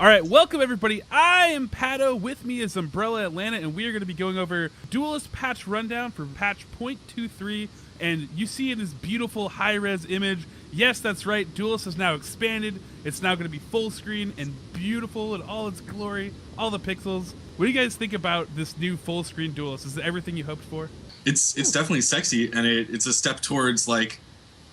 All right, welcome everybody. I am Paddo. With me is Umbrella Atlanta, and we are going to be going over Duelyst patch rundown for patch 0.23. And you see in this beautiful high-res image, yes, that's right, Duelyst has now expanded. It's now going to be full screen and beautiful in all its glory, all the pixels. What do you guys think about this new full screen Duelyst? Is it everything you hoped for? It's definitely sexy, and it's a step towards like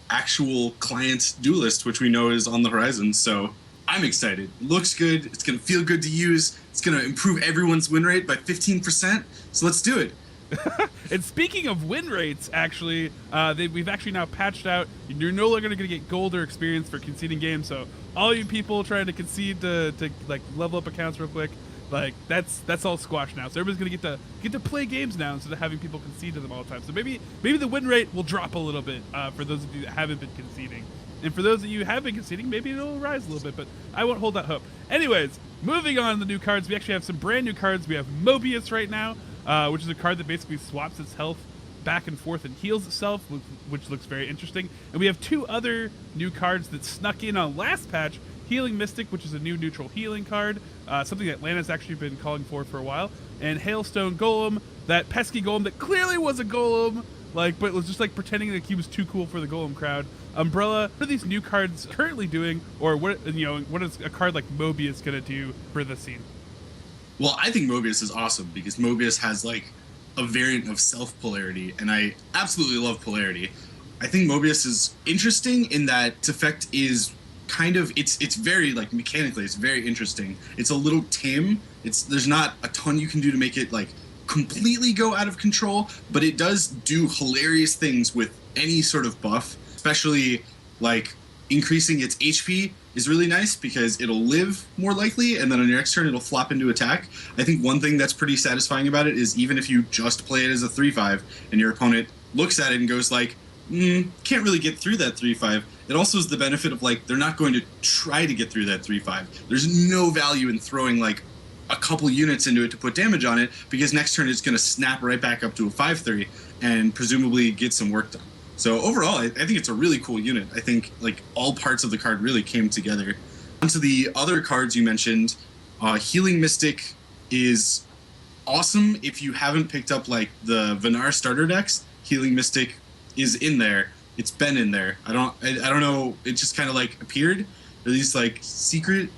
actual client Duelyst, which we know is on the horizon. So I'm excited. It looks good. It's gonna feel good to use. It's gonna improve everyone's win rate by 15%. So let's do it. And speaking of win rates, actually, we've actually now patched out. You're no longer going to get gold or experience for conceding games. So all you people trying to concede to like level up accounts real quick, like that's all squashed now. So everybody's going to get to play games now instead of having people concede to them all the time. So maybe the win rate will drop a little bit for those of you that haven't been conceding. And for those of you who have been conceding, maybe it'll rise a little bit, but I won't hold that hope. Anyways, moving on to the new cards, we actually have some brand new cards. We have Mobius right now, which is a card that basically swaps its health back and forth and heals itself, which looks very interesting. And we have two other new cards that snuck in on last patch, Healing Mystic, which is a new neutral healing card, something that Atlanta's actually been calling for a while, and Hailstone Golem, that pesky golem that clearly was a golem, but it was just like pretending like he was too cool for the golem crowd. Umbrella, what are these new cards currently doing, or what is a card like Mobius gonna do for the scene? Well, I think Mobius is awesome because Mobius has like a variant of self-polarity, and I absolutely love polarity. I think Mobius is interesting in that its effect is kind of it's very like mechanically it's very interesting. It's a little tame. There's not a ton you can do to make it like completely go out of control, but it does do hilarious things with any sort of buff, especially like increasing its HP is really nice because it'll live more likely, and then on your next turn it'll flop into attack. I think one thing that's pretty satisfying about it is even if you just play it as a 3/5 and your opponent looks at it and goes like, can't really get through that 3/5, it also is the benefit of like they're not going to try to get through that 3/5. There's no value in throwing like a couple units into it to put damage on it because next turn it's going to snap right back up to a 5/3 and presumably get some work done. So overall, I think it's a really cool unit. I think like all parts of the card really came together. Onto the other cards you mentioned, Healing Mystic is awesome if you haven't picked up like the Venar starter decks. Healing Mystic is in there. It's been in there. I don't know. It just kind of like appeared. Are these like secret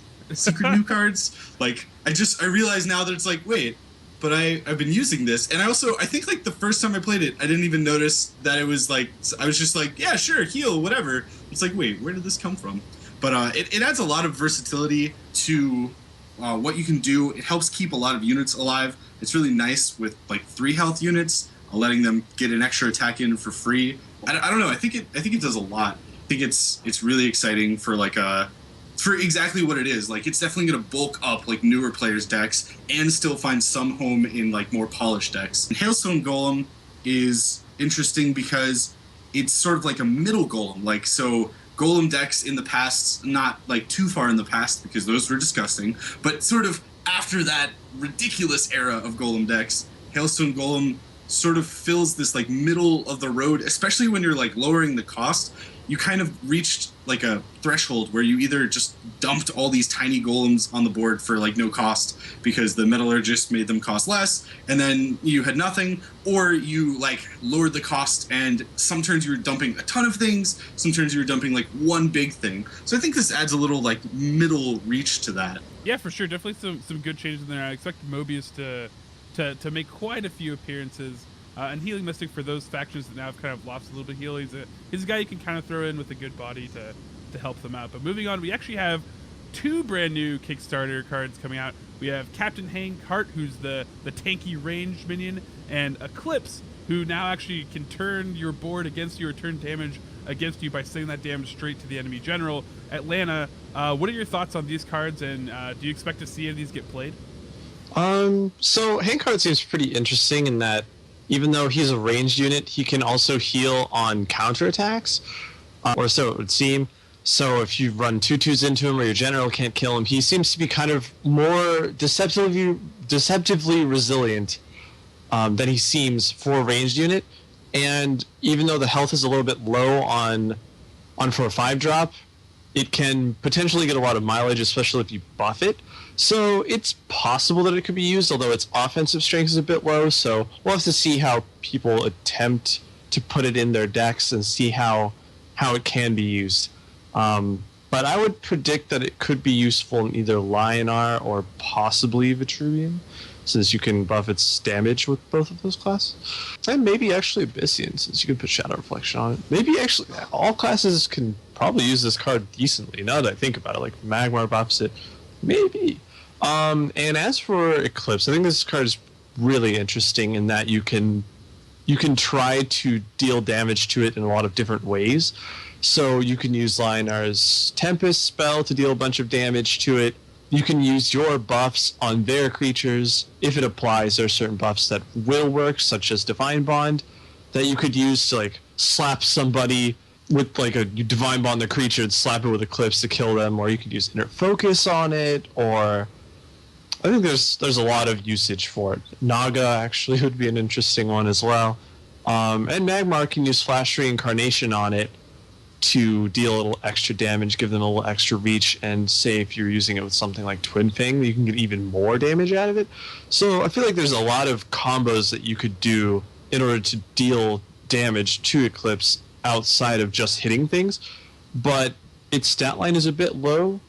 new cards? Like I realize now that it's like, wait, but I've been using this, and I think like the first time I played it, I didn't even notice that it was like, I was just like, yeah, sure, heal, whatever. It's like, wait, where did this come from? But it adds a lot of versatility to what you can do. It helps keep a lot of units alive. It's really nice with like 3 health units, letting them get an extra attack in for free. I don't know. I think it does a lot. I think it's really exciting for like for exactly what it is. Like it's definitely going to bulk up like newer players' decks and still find some home in like more polished decks. And Hailstone Golem is interesting because it's sort of like a middle golem. Like so golem decks in the past, not like too far in the past because those were disgusting, but sort of after that ridiculous era of golem decks, Hailstone Golem sort of fills this like middle of the road, especially when you're like lowering the cost. You kind of reached like a threshold where you either just dumped all these tiny golems on the board for like no cost because the metallurgist made them cost less, and then you had nothing, or you like lowered the cost and some turns you were dumping a ton of things, some turns you were dumping like one big thing. So I think this adds a little like middle reach to that. Yeah, for sure. Definitely some good changes in there. I expect Mobius to make quite a few appearances. And Healing Mystic, for those factions that now have kind of lost a little bit of heal, he's a guy you can kind of throw in with a good body to help them out. But moving on, we actually have 2 brand new Kickstarter cards coming out. We have Captain Hank Hart, who's the tanky ranged minion, and Eclipse, who now actually can turn your board against you or turn damage against you by sending that damage straight to the enemy general. Atlanta, what are your thoughts on these cards, and do you expect to see any of these get played? So Hank Hart seems pretty interesting in that even though he's a ranged unit, he can also heal on counterattacks, or so it would seem. So if you run 2/2s into him or your general can't kill him, he seems to be kind of more deceptively resilient than he seems for a ranged unit. And even though the health is a little bit low on for a 5-drop, it can potentially get a lot of mileage, especially if you buff it. So it's possible that it could be used, although its offensive strength is a bit low. So we'll have to see how people attempt to put it in their decks and see how it can be used. But I would predict that it could be useful in either Lionar or possibly Vitruvian, since you can buff its damage with both of those classes. And maybe actually Abyssian, since you can put Shadow Reflection on it. Maybe actually all classes can probably use this card decently, now that I think about it. Like Magmar buffs it. Maybe. And as for Eclipse, I think this card is really interesting in that you can try to deal damage to it in a lot of different ways. So you can use Lionar's Tempest spell to deal a bunch of damage to it. You can use your buffs on their creatures. If it applies, there are certain buffs that will work, such as Divine Bond, that you could use to like slap somebody with like you Divine Bond the creature and slap it with Eclipse to kill them, or you could use Inner Focus on it, or I think there's a lot of usage for it. Naga actually would be an interesting one as well. And Magmar can use Flash Reincarnation on it to deal a little extra damage, give them a little extra reach, and say if you're using it with something like Twin Fang, you can get even more damage out of it. So I feel like there's a lot of combos that you could do in order to deal damage to Eclipse outside of just hitting things, but its stat line is a bit low,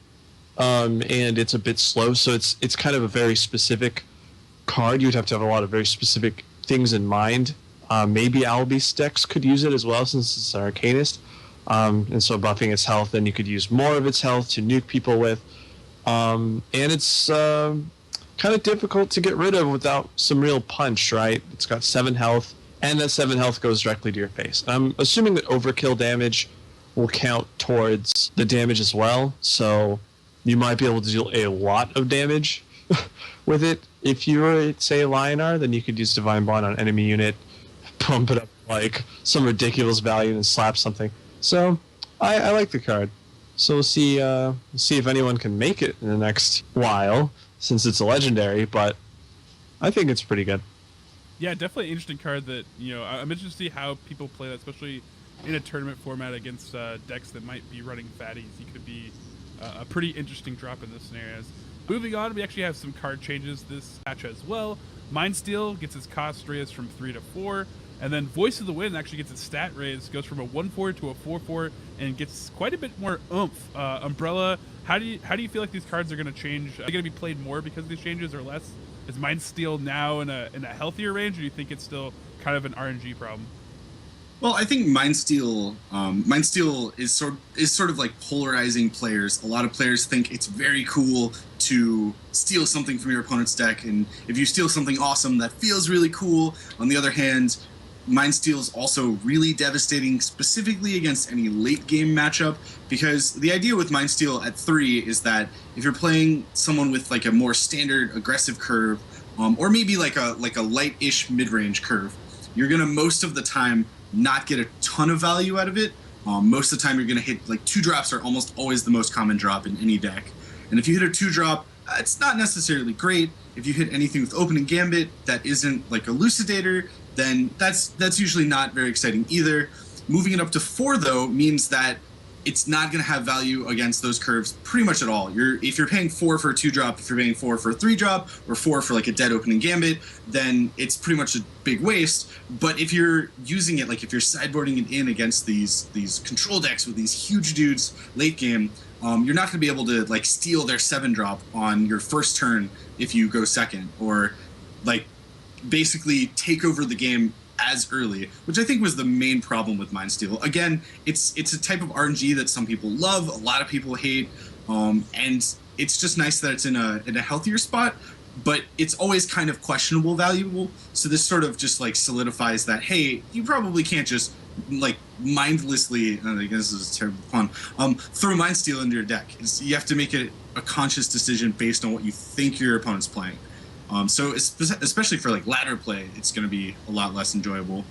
and it's a bit slow, so it's kind of a very specific card. You'd have to have a lot of very specific things in mind. Maybe Albeast decks could use it as well, since it's an Arcanist. And so buffing its health, then you could use more of its health to nuke people with. And it's kind of difficult to get rid of without some real punch, right? It's got 7 health, and that 7 health goes directly to your face. I'm assuming that overkill damage will count towards the damage as well, so you might be able to deal a lot of damage with it. If you were, say, Lionar, then you could use Divine Bond on enemy unit, pump it up like some ridiculous value and slap something. So I like the card. So we'll see if anyone can make it in the next while, since it's a legendary, but I think it's pretty good. Yeah, definitely an interesting card that, I'm interested to see how people play that, especially in a tournament format against decks that might be running fatties. He could be a pretty interesting drop in those scenarios. Moving on, we actually have some card changes this patch as well. Mindsteel gets its cost raised from 3 to 4. And then Voice of the Wind actually gets its stat raised, goes from a 1/4 to a 4/4, and gets quite a bit more oomph. Umbrella, how do you feel like these cards are going to change? Are they going to be played more because of these changes, or less? Is Mindsteel now in a healthier range, or do you think it's still kind of an RNG problem? Well, I think Mindsteel is sort of like polarizing players. A lot of players think it's very cool to steal something from your opponent's deck, and if you steal something awesome, that feels really cool. On the other hand, Mindsteel is also really devastating, specifically against any late game matchup, because the idea with Mindsteel at 3 is that if you're playing someone with like a more standard aggressive curve, or maybe like a light-ish mid-range curve, you're gonna most of the time not get a ton of value out of it. Most of the time you're gonna hit like 2-drops are almost always the most common drop in any deck. And if you hit a 2-drop, it's not necessarily great. If you hit anything with Opening Gambit that isn't like Elucidator, then that's usually not very exciting either. Moving it up to 4, though, means that it's not going to have value against those curves pretty much at all. If you're paying 4 for a 2-drop, if you're paying 4 for a 3-drop, or 4 for like a dead Opening Gambit, then it's pretty much a big waste. But if you're using it, like if you're sideboarding it in against these control decks with these huge dudes late game, you're not going to be able to like steal their 7-drop on your first turn if you go second, or like basically take over the game as early, which I think was the main problem with Mindsteel. Again, it's a type of RNG that some people love, a lot of people hate, and it's just nice that it's in a healthier spot, but it's always kind of questionable valuable. So this sort of just like solidifies that, hey, you probably can't just like mindlessly, I guess this is a terrible pun, throw Mindsteel into your deck. You have to make it a conscious decision based on what you think your opponent's playing. So especially for like ladder play, it's going to be a lot less enjoyable.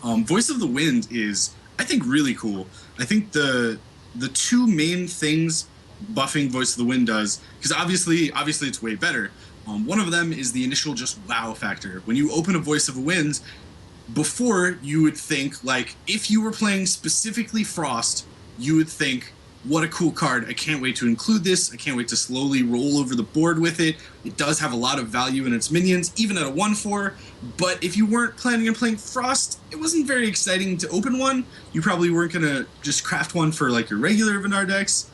Voice of the Wind is, I think, really cool. I think the 2 main things buffing Voice of the Wind does, because obviously it's way better. One of them is the initial just wow factor. When you open a Voice of the Wind, before you would think like if you were playing specifically Frost, you would think what a cool card. I can't wait to include this. I can't wait to slowly roll over the board with it. It does have a lot of value in its minions, even at a 1/4. But if you weren't planning on playing Frost, it wasn't very exciting to open one. You probably weren't going to just craft one for like your regular Vanar decks.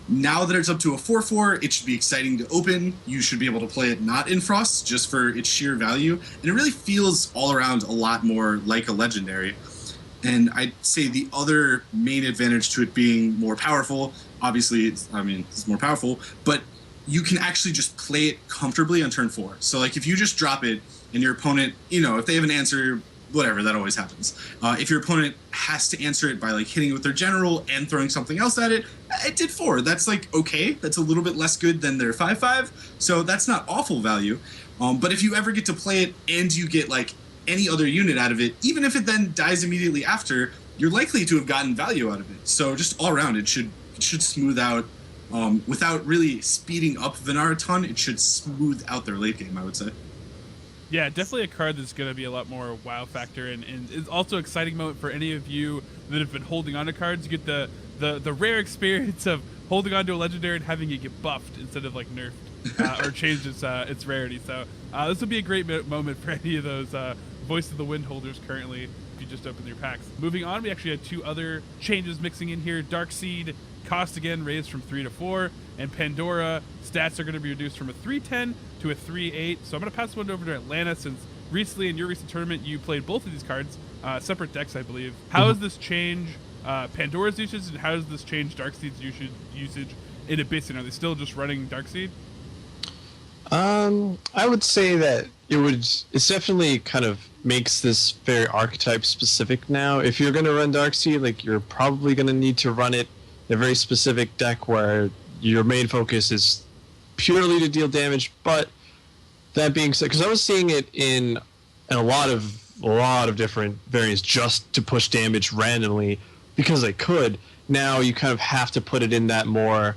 Now that it's up to a 4/4, it should be exciting to open. You should be able to play it not in Frost, just for its sheer value. And it really feels all around a lot more like a legendary. And I'd say the other main advantage to it being more powerful, obviously, it's more powerful, but you can actually just play it comfortably on turn 4. So like if you just drop it and your opponent, if they have an answer, whatever, that always happens. If your opponent has to answer it by like hitting it with their general and throwing something else at it, it did 4. That's like okay. That's a little bit less good than their 5/5. So that's not awful value. But if you ever get to play it and you get like any other unit out of it, even if it then dies immediately after, you're likely to have gotten value out of it. So just all around, it should smooth out without really speeding up Vanar a ton. It should smooth out their late game, I would say. Yeah, definitely a card that's going to be a lot more wow factor, and it's also an exciting moment for any of you that have been holding on to cards. You get the rare experience of holding on to a legendary and having it get buffed instead of like nerfed or changed its rarity. So this will be a great moment for any of those Voice of the Wind holders currently if you just open your packs. Moving on, we actually had 2 other changes mixing in here. Darkseed cost again raised from 3 to 4, and Pandora stats are going to be reduced from a 3/10 to a 3/8. So I'm going to pass one over to Atlanta, since recently in your recent tournament you played both of these cards, separate decks, I believe. How does this change Pandora's usage, and how does this change Darkseed's usage in Abyssin? Are they still just running Darkseed? I would say that it's definitely kind of makes this very archetype specific now. If you're going to run Darkseid, like you're probably going to need to run it in a very specific deck where your main focus is purely to deal damage. But that being said, because I was seeing it in a lot of different variants just to push damage randomly because I could. Now you kind of have to put it in that more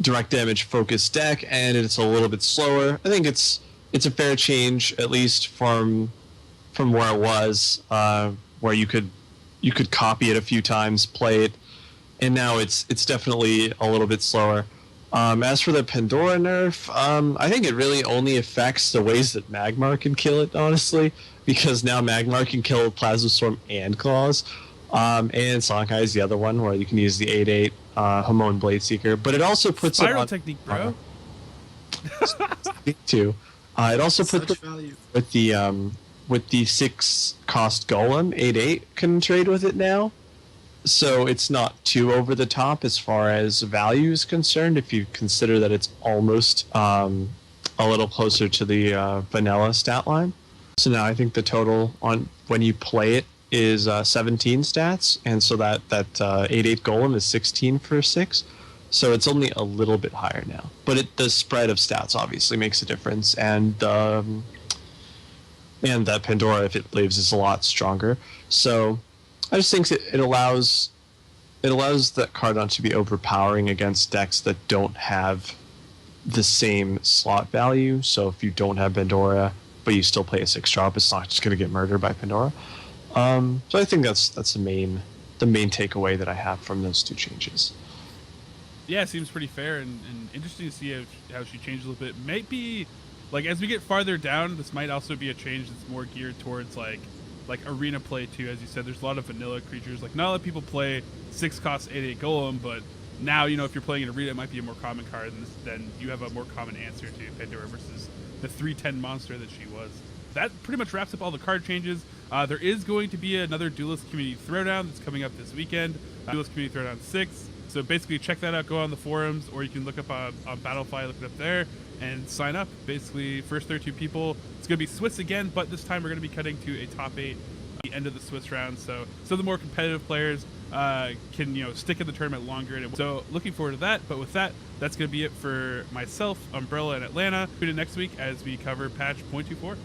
direct damage focused deck, and it's a little bit slower. I think it's a fair change, at least from where it was, where you could copy it a few times, play it, and now it's definitely a little bit slower. As for the Pandora nerf, I think it really only affects the ways that Magmar can kill it, honestly, because now Magmar can kill Plasma Storm and Claws, and Sonkai is the other one where you can use the 8/8 Hamon Blade Seeker, but it also puts Spiral it on technique, bro. too. It also Such puts value. with the 6 cost Golem, 8/8 can trade with it now. So it's not too over the top as far as value is concerned, if you consider that it's almost a little closer to the vanilla stat line. So now I think the total on when you play it is 17 stats, and so that 8/8 Golem is 16 for 6. So it's only a little bit higher now. But the spread of stats obviously makes a difference, and that Pandora, if it lives, is a lot stronger. So I just think it allows that card not to be overpowering against decks that don't have the same slot value. So if you don't have Pandora, but you still play a 6-drop, it's not just going to get murdered by Pandora. So I think that's the main takeaway that I have from those 2 changes. Yeah, it seems pretty fair and interesting to see how she changed a little bit. Might be, like, as we get farther down, this might also be a change that's more geared towards, like arena play, too. As you said, there's a lot of vanilla creatures. Like, not a lot of people play 6-cost 8/8 Golem, but now, if you're playing an arena, it might be a more common card, and then you have a more common answer to Pandora versus the 3/10 monster that she was. That pretty much wraps up all the card changes. There is going to be another Duelyst Community Throwdown that's coming up this weekend. Duelyst Community Throwdown 6. So basically check that out, go on the forums, or you can look up on Battlefy, look it up there, and sign up. Basically, first 32 people. It's going to be Swiss again, but this time we're going to be cutting to a top 8 at the end of the Swiss round. So the more competitive players can stick in the tournament longer. So looking forward to that. But with that, that's going to be it for myself, Umbrella, and Atlanta. Tune in next week as we cover patch 0.24.